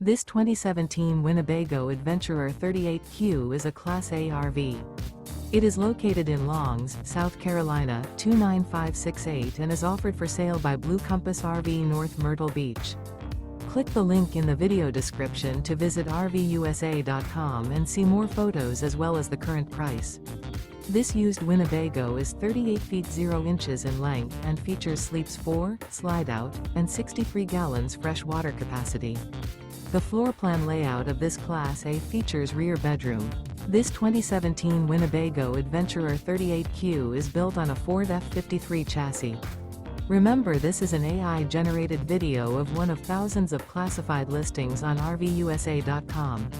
This 2017 Winnebago Adventurer 38Q is a Class A RV. It is located in Longs, South Carolina, 29568 and is offered for sale by Blue Compass RV North Myrtle Beach. Click the link in the video description to visit RVUSA.com and see more photos as well as the current price. This used Winnebago is 38 feet 0 inches in length and features sleeps 4, Slideout, and 63 gallons fresh water capacity. The floor plan layout of this Class A features rear bedroom. This 2017 Winnebago Adventurer 38Q is built on a Ford F53 chassis. Remember, this is an AI-generated video of one of thousands of classified listings on RVUSA.com.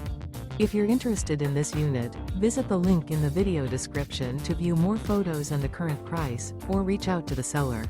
If you're interested in this unit, visit the link in the video description to view more photos and the current price, or reach out to the seller.